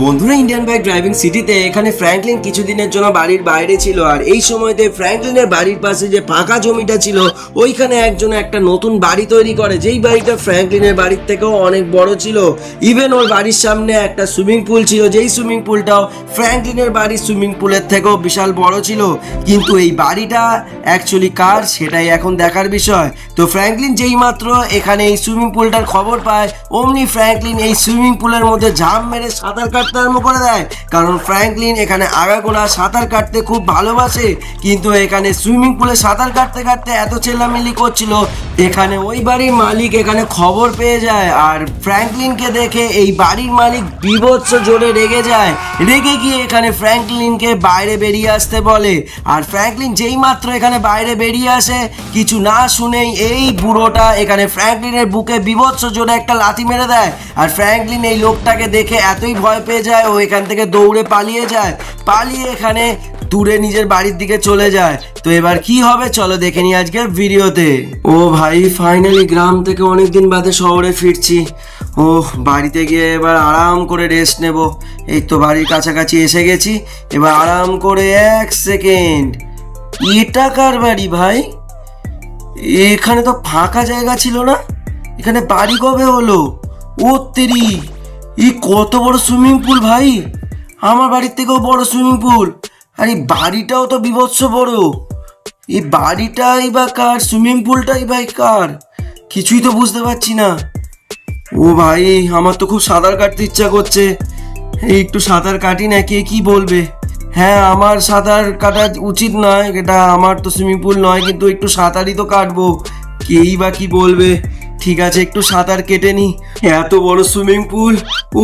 বন্ধুরা, Indian bike driving সিটিতে এখানে ফ্র্যাঙ্কলিন কিছুদিনের জন্য বাড়ির বাইরে ছিল। আর এই সময়তে ফ্র্যাঙ্কলিনের বাড়ির পাশে যে ফাঁকা জমিটা ছিল ওইখানে একজন একটা নতুন বাড়ি তৈরি করে, যেই বাড়িটা ফ্র্যাঙ্কলিনের বাড়ির থেকেও অনেক বড় ছিল। ইভেন ওর বাড়ির সামনে একটা সুইমিং পুল ছিল, যেই সুইমিং পুলটাও ফ্র্যাঙ্কলিনের বাড়ির সুইমিং পুলের থেকেও বিশাল বড় ছিল। কিন্তু এই বাড়িটা অ্যাকচুয়ালি কার, সেটাই এখন দেখার বিষয়। তো ফ্র্যাঙ্কলিন যেই মাত্র এখানে এই সুইমিং পুলটার খবর পায়, অমনি ফ্র্যাঙ্কলিন এই সুইমিং পুলের মধ্যে ঝাঁপ মেরে সাঁতার কাটতে আরম্ভ করে দেয়। কারণ ফ্র্যাঙ্কলিন এখানে আগাগোড়া সাঁতার কাটতে খুব ভালোবাসে। কিন্তু এখানে সুইমিং পুলে সাঁতার কাটতে কাটতে এত চেল্লামিল্লি করছিল, এখানে ওই বাড়ির মালিক এখানে খবর পেয়ে যায়। আর ফ্র্যাঙ্কলিনকে দেখে এই বাড়ির মালিক বীভৎস জোরে রেগে যায়। রেগে গিয়ে এখানে ফ্র্যাঙ্কলিনকে বাইরে বেরিয়ে আসতে বলে। আর ফ্র্যাঙ্কলিন যেই মাত্র এখানে বাইরে বেরিয়ে আসে, কিছু না শুনেই এই বুড়োটা এখানে ফ্র্যাঙ্কলিনের বুকে বীভৎস জোরে একটা লাথি মেরে দেয়। আর ফ্র্যাঙ্কলিন এই লোকটাকে দেখে এতই ভয় পেয়ে যায়, ও এখান থেকে দৌড়ে পালিয়ে যায়। পালিয়ে এখানে দূরে নিজের বাড়ির দিকে চলে যায়। তো এবার কি হবে চলো দেখে নি আজকের ভিডিওতে। ও ভাই, ফাইনালি গ্রাম থেকে অনেকদিন বাদে শহরে ফিরছি। ও বাড়িতে গিয়ে এবার আরাম করে রেস্ট নেব। এই তো বাড়ির কাছাকাছি এসে গেছি, এবার আরাম করে 1 সেকেন্ড। এটা কার বাড়ি ভাই? এখানে তো ফাঁকা জায়গা ছিল না, এখানে বাড়ি কবে হলো? ও তেরি, এই কত বড় সুইমিং পুল ভাই! আমার বাড়ির থেকেও বড় সুইমিং পুল। আর এই বাড়িটাও তো বীভৎস বড়। এই বাড়িটাই বা কার, সুইমিং পুলটাই ভাই কার? কিছুই তো বুঝতে পারছি না। ও ভাই, আমার তো খুব সাঁতার কাটতে ইচ্ছা করছে। এই একটু সাঁতার কাটি না, কে কি বলবে? হ্যাঁ, আমার সাঁতার কাটা উচিত নয়, এটা আমার তো সুইমিং পুল নয়, কিন্তু একটু সাঁতারই তো কাটবো, কেই বা কি বলবে। ঠিক আছে, একটু সাঁতার কেটে নি। এত বড় সুইমিং পুল,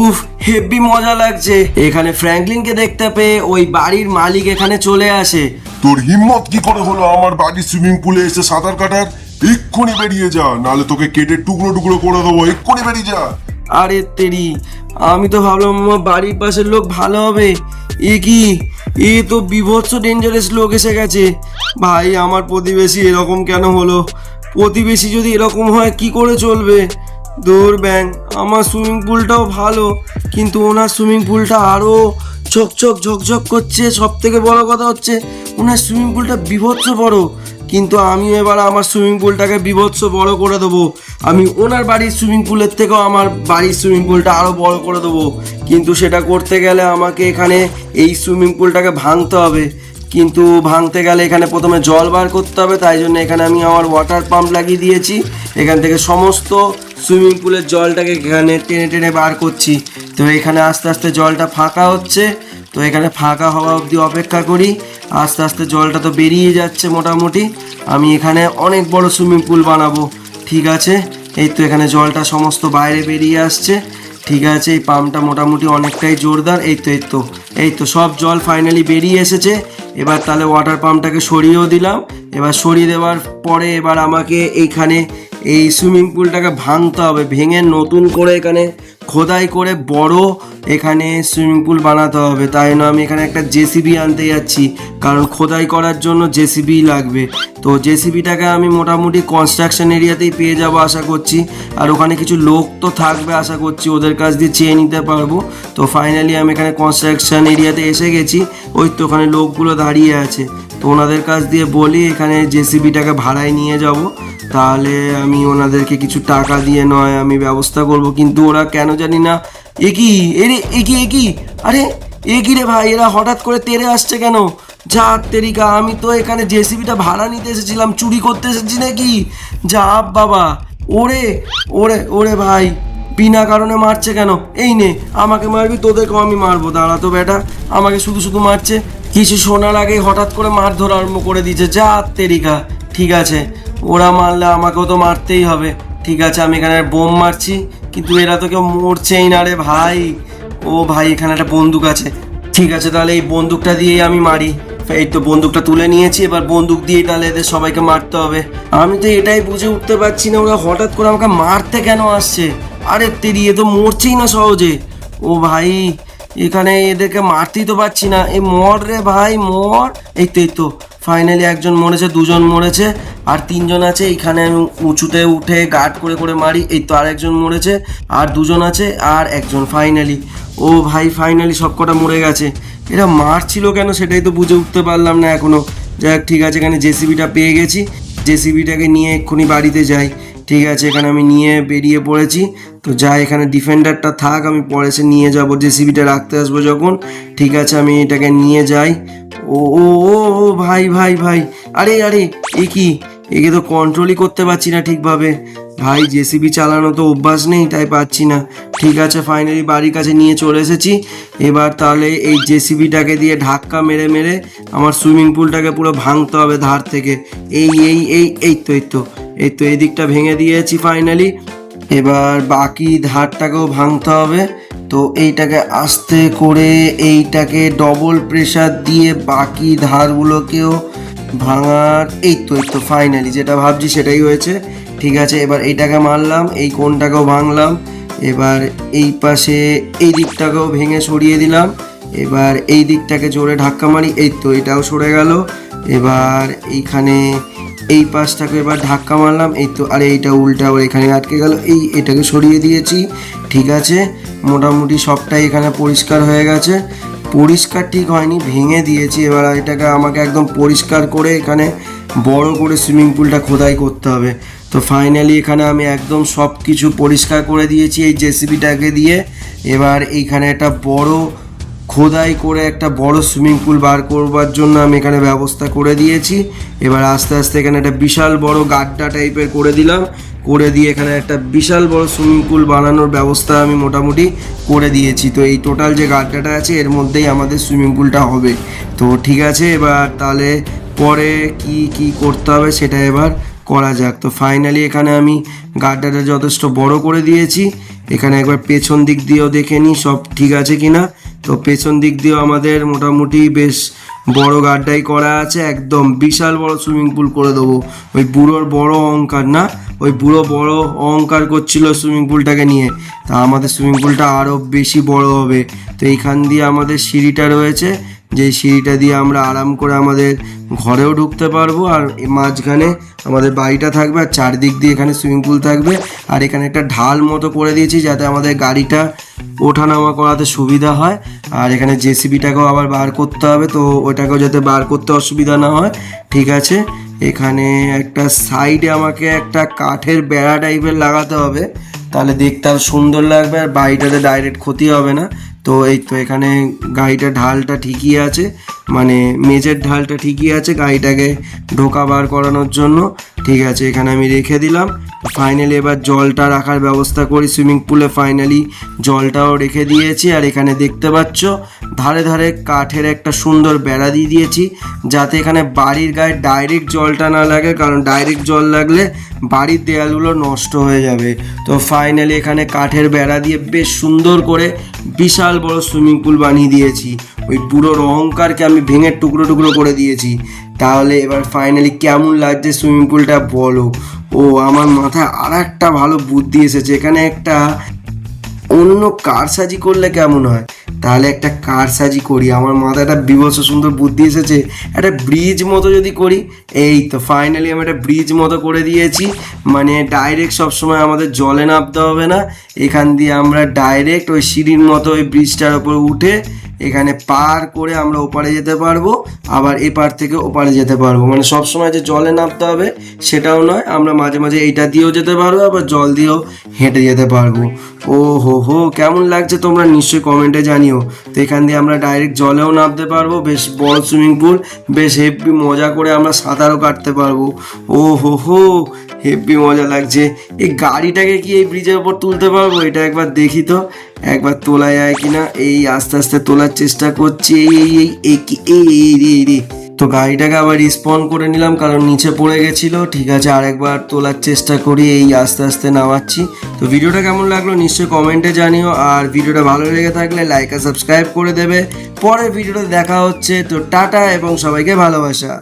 উফ হেভি মজা লাগছে। এখানে ফ্র্যাঙ্কলিনকে দেখতে পেয়ে ওই বাড়ির মালিক এখানে চলে আসে। তোর হিম্মত কি করে হলো আমার বাড়ির সুইমিং পুলে এসে সাঁতার কাটার? এক্ষুনি বেরিয়ে যা, নাহলে তোকে কেটে টুকরো টুকরো করে দেবো। এক্ষুনি বেরিয়ে যা। আরে তেরি, আমি তো ভাবলাম আমার বাড়ির পাশের লোক ভালো হবে। এ কি, এ তো বীভৎস ডেঞ্জারাস লোক এসে গেছে। ভাই, আমার প্রতিবেশী এরকম কেন হলো? প্রতিবেশী যদি এরকম হয় কি করে চলবে? দূর ব্যাং, আমার সুইমিং পুলটাও ভালো, কিন্তু ওনার সুইমিং পুলটা আরও ঝকঝক ঝকঝক করছে। সব থেকে বড় কথা হচ্ছে ওনার সুইমিং পুলটা বীভৎস বড়। কিন্তু আমি এবার আমার সুইমিং পুলটাকে বীভৎস বড় করে দেবো। আমি ওনার বাড়ির সুইমিং পুলের থেকেও আমার বাড়ির সুইমিং পুলটা আরও বড় করে দেবো। কিন্তু সেটা করতে গেলে আমাকে এখানে এই সুইমিং পুলটাকে ভাঙতে হবে। কিন্তু ভাঙতে গেলে এখানে প্রথমে জল বার করতে হবে, তাই জন্য এখানে আমি আমার ওয়াটার পাম্প লাগিয়ে দিয়েছি। এখান থেকে সমস্ত সুইমিং পুলের জলটাকে এখানে টেনে টেনে বার করছি। তো এখানে আস্তে আস্তে জলটা ফাঁকা হচ্ছে। তো এখানে ফাঁকা হওয়া অবধি অপেক্ষা করি। আস্তে আস্তে জলটা তো বেরিয়ে যাচ্ছে মোটামুটি। আমি এখানে অনেক বড় সুইমিং পুল বানাবো। ঠিক আছে, এই তো এখানে জলটা সমস্ত বাইরে বেরিয়ে আসছে। ঠিক আছে, এই পাম্পটা মোটামুটি অনেকটাই জোরদার। এই তো সব জল ফাইনালি বেরিয়ে এসেছে। এবার তাহলে ওয়াটার পাম্পটাকে সরিয়েও দিলাম। এবার সরিয়ে দেওয়ার পরে এবার আমাকে এইখানে এই সুইমিং পুলটাকে ভাঙতে হবে। ভেঙে নতুন করে এখানে খোদাই করে বড় এখানে সুইমিং পুল বানাতে হবে। তাই জন্য আমি এখানে একটা জেসিবি আনতে যাচ্ছি, কারণ খোদাই করার জন্য জেসিবি লাগবে। তো জেসিবিটাকে আমি মোটামুটি কনস্ট্রাকশন এরিয়াতেই পেয়ে যাবো আশা করছি। আর ওখানে কিছু লোক তো থাকবে আশা করছি, ওদের কাছ দিয়ে চেয়ে নিতে পারবো। তো ফাইনালি আমি এখানে কনস্ট্রাকশন এরিয়াতে এসে গেছি। ওই তো ওখানে লোকগুলো দাঁড়িয়ে আছে। তো ওনাদের কাছ দিয়ে বলি এখানে জেসিবিটাকে ভাড়ায় নিয়ে যাব, তাহলে আমি ওনাদেরকে কিছু টাকা দিয়ে নয় আমি ব্যবস্থা করব। কিন্তু ওরা কেন জানি না, আরে এ কি রে ভাই, এরা হঠাৎ করে তেড়ে আসছে কেন? যা তেরিকা, আমি তো এখানে জেসিবিটা ভাড়া নিতে এসেছিলাম, চুরি করতে এসেছি নাকি? যা বাবা, ওরে ওরে ওরে ভাই, বিনা কারণে মারছে কেন? এই নে, আমাকে মারবি, তোদেরকেও আমি মারবো। দাঁড়া তো বেটা, আমাকে শুধু শুধু মারছে। কিছু শোনার আগে হঠাৎ করে মারধর আরম্ভ করে দিয়েছে। যা তেরিকা, ঠিক আছে, ওরা মারলে আমাকেও তো মারতেই হবে। ঠিক আছে, আমি এখানে বোম মারছি, কিন্তু এরা তো কেউ মরছেই না রে ভাই। ও ভাই, এখানে একটা বন্দুক আছে। ঠিক আছে, তাহলে এই বন্দুকটা দিয়েই আমি মারি। এই তো বন্দুকটা তুলে নিয়েছি, এবার বন্দুক দিয়েই তাহলে এদের সবাইকে মারতে হবে। আমি তো এটাই বুঝে উঠতে পারছি না, ওরা হঠাৎ করে আমাকে মারতে কেন আসছে? আরে তেরি, এ তো মরছেই না সহজে। ও ভাই, এখানে এদেরকে মারতেই তো পারছি না। এই মর রে ভাই, মর। এই তো ফাইনালি একজন মরেছে, দুজন মরেছে, আর 3 জন আছে এইখানে। আমি উঁচুতে উঠে গার্ড করে করে মারি, এই তো আরেকজন মরেছে, আর 2 জন আছে, আর একজন ফাইনালি। ও ভাই ফাইনালি সব কটা মরে গেছে। এরা মারছিল কেন সেটাই তো বুঝে উঠতে পারলাম না এখনো। যাই হোক ঠিক আছে, এখানে জেসিবিটা পেয়ে গেছি, জেসিবিটাকে নিয়ে এক্ষুনি বাড়িতে যাই। ঠিক আছে, এখানে আমি নিয়ে বেরিয়ে পড়েছি। তো যাই, এখানে ডিফেন্ডারটা থাক, আমি পরে সে নিয়ে যাব, জেসিবিটা রাখতে আসবো যখন। ঠিক আছে, আমি এটাকে নিয়ে যাই। ও ও ও ও ভাই ভাই ভাই, আরে আরে এ কি, একে তো কন্ট্রোলই করতে পারছি না ঠিকভাবে। ভাই জেসিবি চালানো তো অভ্যাস নেই, তাই পাচ্ছি না। ঠিক আছে, ফাইনালি বাড়ির কাছে নিয়ে চলে এসেছি। এবার তাহলে এই জেসিবিটাকে দিয়ে ধাক্কা মেরে মেরে আমার সুইমিং পুলটাকে পুরো ভাঙতে হবে ধার থেকে। এই এই এই এই তো এই তো এই তো এই দিকটা ভেঙে দিয়েছি ফাইনালি। এবার বাকি ধারটাকেও ভাঙতে হবে। তো এইটাকে আস্তে করে এইটাকে ডবল প্রেসার দিয়ে বাকি ধারগুলোকেও ভাঙার, এই তো ফাইনালি যেটা ভাবছি সেটাই হয়েছে। ঠিক আছে, এবার এইটাকে মারলাম, এই কোণটাকেও ভাঙলাম। এবার এই পাশে এই দিকটাকেও ভেঙে সরিয়ে দিলাম। এবার এই দিকটাকে জোরে ধাক্কা মারি, এই তো এটাও সরে গেল। এবার এইখানে এই পাশটাকে এবার ধাক্কা মারলাম, এই তো, আরে এইটা উল্টা আবার এখানে আটকে গেল, এটাকে সরিয়ে দিয়েছি। ঠিক আছে, মোটামুটি সবটাই এখানে পরিষ্কার হয়ে গেছে। পরিষ্কার ঠিক হয়নি, ভেঙে দিয়েছি। এবার এটাকে আমাকে একদম পরিষ্কার করে এখানে বড় করে সুইমিং পুলটা খোদাই করতে হবে। তো ফাইনালি এখানে আমি একদম সব কিছু পরিষ্কার করে দিয়েছি এই জেসিবিটাকে দিয়ে। এবার এইখানে একটা বড় খোদাই করে একটা বড় সুইমিং পুল বার করবার জন্য আমি এখানে ব্যবস্থা করে দিয়েছি। এবার আস্তে আস্তে এখানে একটা বিশাল বড় গাড্ডা টাইপের করে দিলাম, করে দিয়ে এখানে একটা বিশাল বড় সুইমিং পুল বানানোর ব্যবস্থা আমি মোটামুটি করে দিয়েছি। তো এই টোটাল যে গাড্ডাটা আছে এর মধ্যেই আমাদের সুইমিং পুলটা হবে। তো ঠিক আছে, এবার তাহলে পরে কি কি করতে হবে সেটা এবার করা যাক। তো ফাইনালি এখানে আমি গাড্ডাটা যথেষ্ট বড় করে দিয়েছি। এখানে একবার পেছন দিক দিয়েও দেখে নিই সব ঠিক আছে কিনা। তো পেছন দিক দিয়েও আমাদের মোটামুটি বেশ বড় গাড্ডাই করা আছে, একদম বিশাল বড় সুইমিং পুল করে দেবো। ওই বুড়োর বড় অহংকার না, ওই বুড়ো বড় অহংকার করছিল সুইমিং পুলটাকে নিয়ে, তা আমাদের সুইমিং পুলটা আরও বেশি বড় হবে। তো এইখান দিয়ে আমাদের সিঁড়িটা রয়েছে, যেই সিঁড়িটা দিয়ে আমরা আরাম করে আমাদের ঘরেও ঢুকতে পারবো। আর মাঝখানে আমাদের বাড়িটা থাকবে, আর চারদিক দিয়ে এখানে সুইমিং পুল থাকবে। আর এখানে একটা ঢাল মতো করে দিয়েছি যাতে আমাদের গাড়িটা ওঠানামা করাতে সুবিধা হয়। আর এখানে জেসিবিটাকেও আবার বার করতে হবে, তো ওটাকেও যাতে বার করতে অসুবিধা না হয়। ঠিক আছে, এখানে একটা সাইডে আমাকে একটা কাঠের বেড়া টাইপের লাগাতে হবে, তাহলে দেখতে আরও সুন্দর লাগবে আর বাড়িটাতে ডাইরেক্ট ক্ষতি হবে না। তো এই তো এখানে গাড়িটার ঢালটা ঠিকই আছে, মানে মেজের ঢালটা ঠিকই আছে গাড়িটাকে ঢোকা বার করানোর জন্য। ঠিক আছে, এখানে আমি রেখে দিলাম। ফাইনালি এবার জলটা রাখার ব্যবস্থা করি সুইমিং পুলে। ফাইনালি জলটাও রেখে দিয়েছি। আর এখানে দেখতে পাচ্ছ ধারে ধারে কাঠের একটা সুন্দর বেড়া দিয়ে দিয়েছি, যাতে এখানে বাড়ির গায়ে ডাইরেক্ট জলটা না লাগে, কারণ ডাইরেক্ট জল লাগলে বাড়ির দেয়ালগুলো নষ্ট হয়ে যাবে। তো ফাইনালি এখানে কাঠের বেড়া দিয়ে বেশ সুন্দর করে বিশাল বড় সুইমিং পুল বানিয়ে দিয়েছি। ওই বুড়োর অহংকারকে আমি ভেঙে টুকরো টুকরো করে দিয়েছি। তাহলে এবার ফাইনালি কেমন লাগছে সুইমিং পুলটা বলো। ও আমার মাথায় আর একটা ভালো বুদ্ধি এসেছে, এখানে একটা অন্য কারসাজি করলে কেমন হয়। তাহলে একটা কারসাজি করি, আমার মাথায় একটা বিভৎস সুন্দর বুদ্ধি এসেছে, একটা ব্রিজ মতো যদি করি। এই তো ফাইনালি আমি একটা ব্রিজ মতো করে দিয়েছি, মানে ডাইরেক্ট সবসময় আমাদের জলে নামতে হবে না, এখান দিয়ে আমরা ডাইরেক্ট ওই সিঁড়ির মতো ওই ব্রিজটার ওপর উঠে এখানে পার করে আমরা ওপারে যেতে পারবো, আবার এপার থেকে ওপারে যেতে পারবো। মানে সবসময় যে জলে নামতে হবে সেটাও নয়, আমরা মাঝে মাঝে এইটা দিয়েও যেতে পারবো, আবার জল দিয়েও হেঁটে যেতে পারবো। ও হো হো, কেমন লাগছে তোমরা নিশ্চয়ই কমেন্টে জানিও। তো এখান দিয়ে আমরা ডাইরেক্ট জলেও নামতে পারবো, বেশ বড় সুইমিং পুল, বেশ হেব্বি মজা করে আমরা সাঁতারও কাটতে পারবো। ও হো হো, হেব্বি মজা লাগছে। এই গাড়িটাকে কি এই ব্রিজের ওপর তুলতে পারবো, এটা একবার দেখি তো, একবার তোলা যায় কিনা। এই আস্তে আস্তে তোলার চেষ্টা করছি। এই তো গাড়িটাকে আবার রিস্পন্ড করে নিলাম, কারণ নিচে পড়ে গেছিল। ঠিক আছে, আরেকবার তোলার চেষ্টা করি। এই আস্তে আস্তে নামাচ্ছি। তো ভিডিওটা কেমন লাগলো নিশ্চয়ই কমেন্টে জানিও, আর ভিডিওটা ভালো লেগে থাকলে লাইক আর সাবস্ক্রাইব করে দেবে। পরের ভিডিওতে দেখা হচ্ছে। তো টাটা এবং সবাইকে ভালোবাসা।